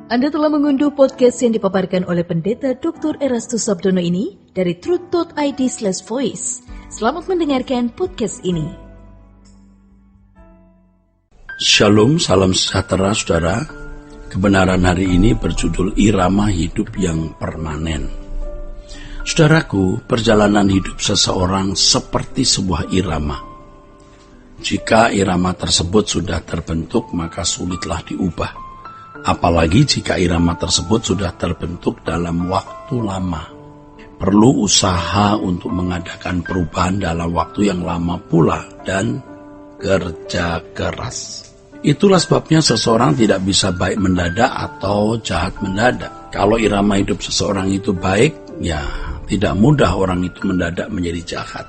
Anda telah mengunduh podcast yang dipaparkan oleh Pendeta Dr. Erastus Sabdono ini dari truth.id/voice. Selamat mendengarkan podcast ini. Shalom, salam sejahtera saudara. Kebenaran hari ini berjudul Irama Hidup yang Permanen. Saudaraku, perjalanan hidup seseorang seperti sebuah irama. Jika irama tersebut sudah terbentuk, maka sulitlah diubah. Apalagi jika irama tersebut sudah terbentuk dalam waktu lama. Perlu usaha untuk mengadakan perubahan dalam waktu yang lama pula dan kerja keras. Itulah sebabnya seseorang tidak bisa baik mendadak atau jahat mendadak. Kalau irama hidup seseorang itu baik, ya tidak mudah orang itu mendadak menjadi jahat.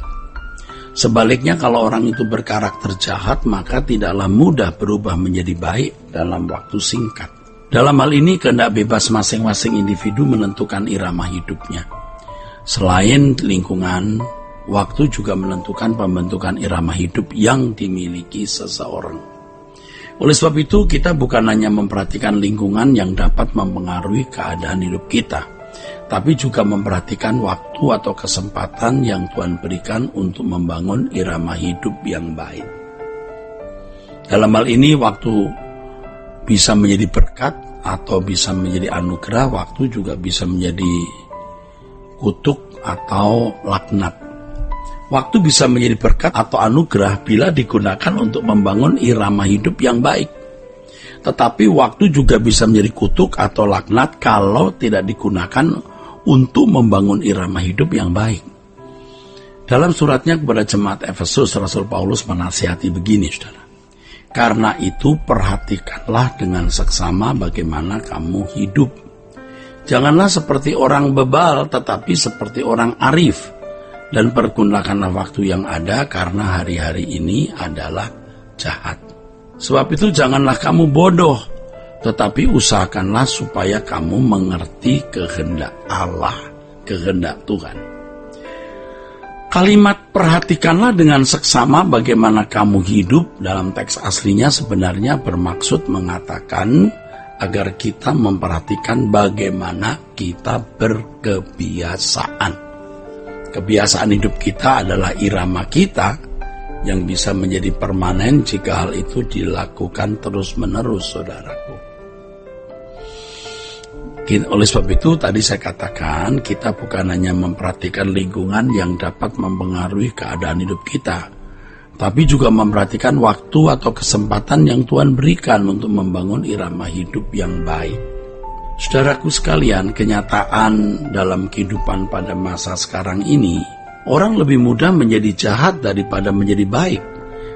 Sebaliknya kalau orang itu berkarakter jahat, maka tidaklah mudah berubah menjadi baik dalam waktu singkat. Dalam hal ini kehendak bebas masing-masing individu menentukan irama hidupnya. Selain lingkungan, waktu juga menentukan pembentukan irama hidup yang dimiliki seseorang. Oleh sebab itu, kita bukan hanya memperhatikan lingkungan yang dapat mempengaruhi keadaan hidup kita, tapi juga memperhatikan waktu atau kesempatan yang Tuhan berikan untuk membangun irama hidup yang baik. Dalam hal ini, waktu bisa menjadi berkat atau bisa menjadi anugerah, waktu juga bisa menjadi kutuk atau laknat. Waktu bisa menjadi berkat atau anugerah bila digunakan untuk membangun irama hidup yang baik. Tetapi waktu juga bisa menjadi kutuk atau laknat kalau tidak digunakan untuk membangun irama hidup yang baik. Dalam suratnya kepada jemaat Efesus, Rasul Paulus menasihati begini, saudara. Karena itu perhatikanlah dengan seksama bagaimana kamu hidup. Janganlah seperti orang bebal, tetapi seperti orang arif. Dan pergunakanlah waktu yang ada, karena hari-hari ini adalah jahat. Sebab itu janganlah kamu bodoh, tetapi usahakanlah supaya kamu mengerti kehendak Allah, kehendak Tuhan. Kalimat perhatikanlah dengan seksama bagaimana kamu hidup dalam teks aslinya sebenarnya bermaksud mengatakan agar kita memperhatikan bagaimana kita berkebiasaan. Kebiasaan hidup kita adalah irama kita yang bisa menjadi permanen jika hal itu dilakukan terus-menerus, saudaraku. Oleh sebab itu tadi saya katakan kita bukan hanya memperhatikan lingkungan yang dapat mempengaruhi keadaan hidup kita, tapi juga memperhatikan waktu atau kesempatan yang Tuhan berikan untuk membangun irama hidup yang baik. Saudaraku sekalian, kenyataan dalam kehidupan pada masa sekarang ini, orang lebih mudah menjadi jahat daripada menjadi baik,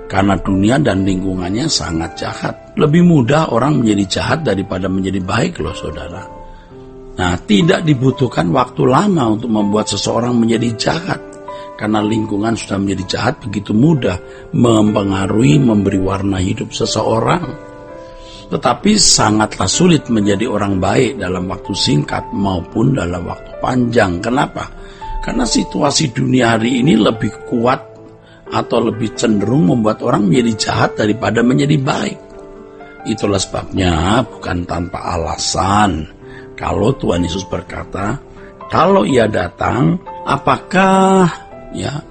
karena dunia dan lingkungannya sangat jahat. Lebih mudah orang menjadi jahat daripada menjadi baik loh saudara. Nah, tidak dibutuhkan waktu lama untuk membuat seseorang menjadi jahat, karena lingkungan sudah menjadi jahat begitu mudah mempengaruhi, memberi warna hidup seseorang. Tetapi sangatlah sulit menjadi orang baik dalam waktu singkat maupun dalam waktu panjang. Kenapa? Karena situasi dunia hari ini lebih kuat atau lebih cenderung membuat orang menjadi jahat daripada menjadi baik. Itulah sebabnya bukan tanpa alasan kalau Tuhan Yesus berkata, kalau ia datang, apakah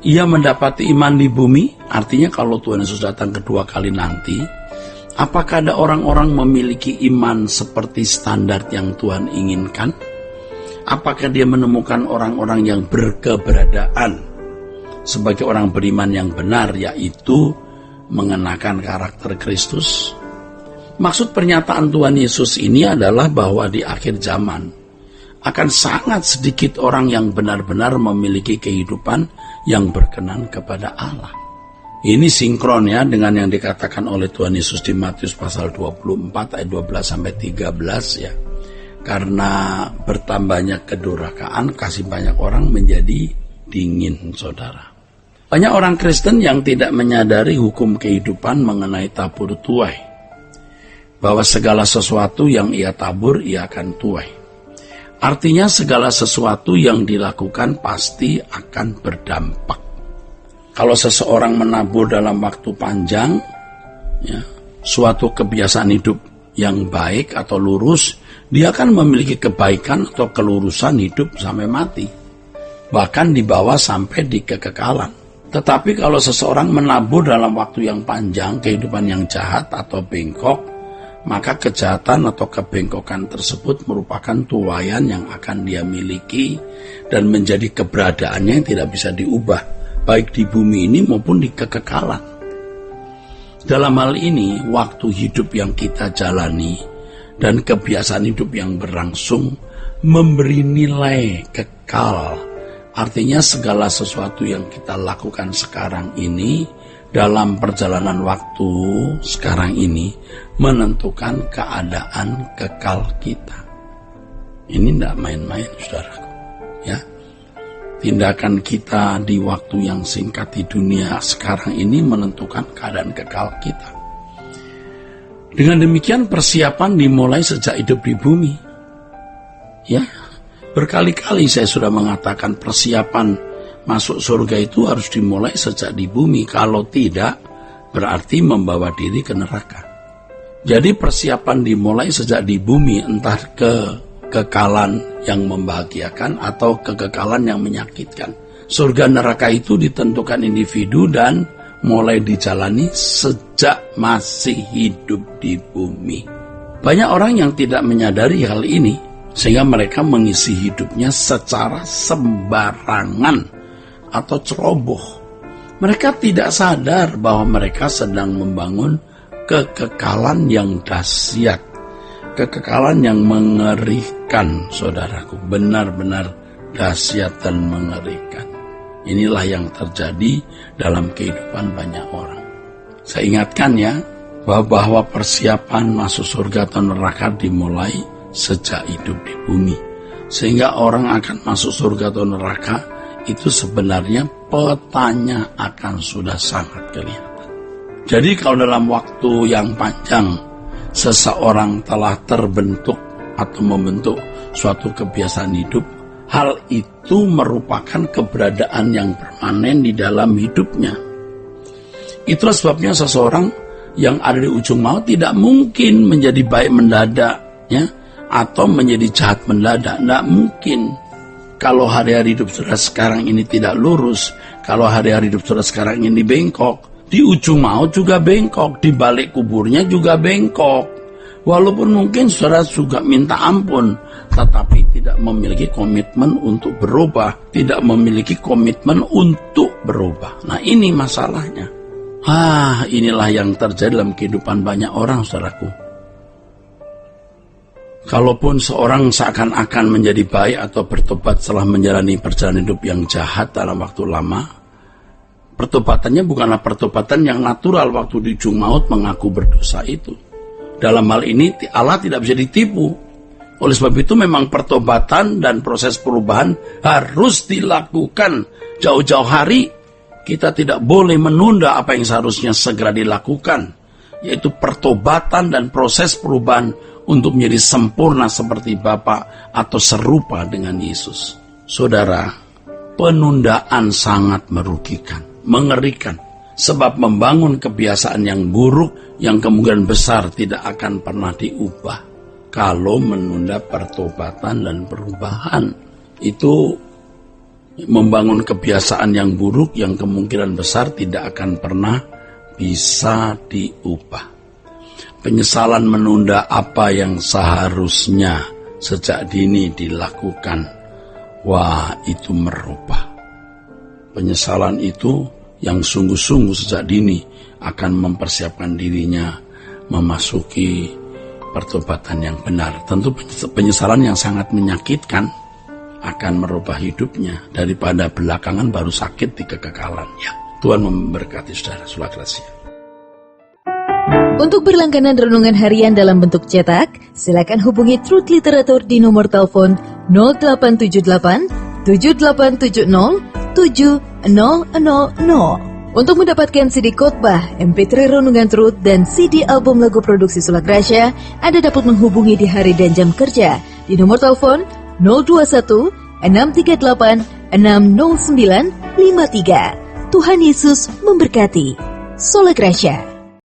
ia mendapati iman di bumi? Artinya kalau Tuhan Yesus datang kedua kali nanti, apakah ada orang-orang memiliki iman seperti standar yang Tuhan inginkan? Apakah dia menemukan orang-orang yang berkeberadaan sebagai orang beriman yang benar, yaitu mengenakan karakter Kristus? Maksud pernyataan Tuhan Yesus ini adalah bahwa di akhir zaman akan sangat sedikit orang yang benar-benar memiliki kehidupan yang berkenan kepada Allah. Ini sinkron ya dengan yang dikatakan oleh Tuhan Yesus di Matius pasal 24 ayat 12-13 ya. Karena bertambahnya kedurhakaan, kasih banyak orang menjadi dingin, saudara. Banyak orang Kristen yang tidak menyadari hukum kehidupan mengenai tabur tuai. Bahwa segala sesuatu yang ia tabur, ia akan tuai. Artinya segala sesuatu yang dilakukan pasti akan berdampak. Kalau seseorang menabur dalam waktu panjang, ya, suatu kebiasaan hidup yang baik atau lurus, dia akan memiliki kebaikan atau kelurusan hidup sampai mati. Bahkan dibawa sampai di kekekalan. Tetapi kalau seseorang menabur dalam waktu yang panjang kehidupan yang jahat atau bengkok, maka kejahatan atau kebengkokan tersebut merupakan tuaian yang akan dia miliki dan menjadi keberadaannya yang tidak bisa diubah, baik di bumi ini maupun di kekekalan. Dalam hal ini, waktu hidup yang kita jalani dan kebiasaan hidup yang berlangsung memberi nilai kekal. Artinya segala sesuatu yang kita lakukan sekarang ini dalam perjalanan waktu sekarang ini menentukan keadaan kekal kita. Ini tidak main-main, saudaraku. Ya, tindakan kita di waktu yang singkat di dunia sekarang ini menentukan keadaan kekal kita. Dengan demikian persiapan dimulai sejak hidup di bumi. Ya, berkali-kali saya sudah mengatakan persiapan masuk surga itu harus dimulai sejak di bumi. Kalau tidak, berarti membawa diri ke neraka. Jadi persiapan dimulai sejak di bumi, entah kekekalan yang membahagiakan atau kekekalan yang menyakitkan. Surga neraka itu ditentukan individu dan mulai dijalani sejak masih hidup di bumi. Banyak orang yang tidak menyadari hal ini, sehingga mereka mengisi hidupnya secara sembarangan atau ceroboh. Mereka tidak sadar bahwa mereka sedang membangun kekekalan yang dahsyat, kekekalan yang mengerikan, saudaraku, benar-benar dahsyat dan mengerikan. Inilah yang terjadi dalam kehidupan banyak orang. Saya ingatkan ya, bahwa persiapan masuk surga atau neraka dimulai sejak hidup di bumi. Sehingga orang akan masuk surga atau neraka itu sebenarnya petanya akan sudah sangat kelihatan. Jadi kalau dalam waktu yang panjang seseorang telah terbentuk atau membentuk suatu kebiasaan hidup, hal itu merupakan keberadaan yang permanen di dalam hidupnya. Itulah sebabnya seseorang yang ada di ujung maut tidak mungkin menjadi baik mendadak, ya, atau menjadi jahat mendadak. Tidak mungkin. Kalau hari-hari hidup saudara sekarang ini tidak lurus, kalau hari-hari hidup saudara sekarang ini bengkok, di ujung maut juga bengkok, di balik kuburnya juga bengkok. Walaupun mungkin saudara juga minta ampun, tetapi tidak memiliki komitmen untuk berubah, tidak memiliki komitmen untuk berubah. Nah, ini masalahnya. Inilah yang terjadi dalam kehidupan banyak orang, saudaraku. Kalaupun seorang seakan-akan menjadi baik atau bertobat setelah menjalani perjalanan hidup yang jahat dalam waktu lama, pertobatannya bukanlah pertobatan yang natural waktu di ujung maut mengaku berdosa itu. Dalam hal ini Allah tidak bisa ditipu. Oleh sebab itu memang pertobatan dan proses perubahan harus dilakukan jauh-jauh hari. Kita tidak boleh menunda apa yang seharusnya segera dilakukan, yaitu pertobatan dan proses perubahan untuk menjadi sempurna seperti Bapa atau serupa dengan Yesus. Saudara, penundaan sangat merugikan, mengerikan, sebab membangun kebiasaan yang buruk yang kemungkinan besar tidak akan pernah diubah. Kalau menunda pertobatan dan perubahan, itu membangun kebiasaan yang buruk yang kemungkinan besar tidak akan pernah bisa diubah. Penyesalan menunda apa yang seharusnya sejak dini dilakukan, itu merubah. Penyesalan itu yang sungguh-sungguh sejak dini akan mempersiapkan dirinya memasuki pertobatan yang benar. Tentu penyesalan yang sangat menyakitkan akan merubah hidupnya daripada belakangan baru sakit di kekekalan. Ya, Tuhan memberkati saudara. Sula Gracia. Untuk berlangganan renungan harian dalam bentuk cetak, silakan hubungi Truth Literatur di nomor telepon 0878 7870 7000. Untuk mendapatkan CD khotbah, MP3 renungan Truth, dan CD album lagu produksi Sula Gracia, Anda dapat menghubungi di hari dan jam kerja di nomor telepon 021 638 60953. Tuhan Yesus memberkati. Sula Gracia.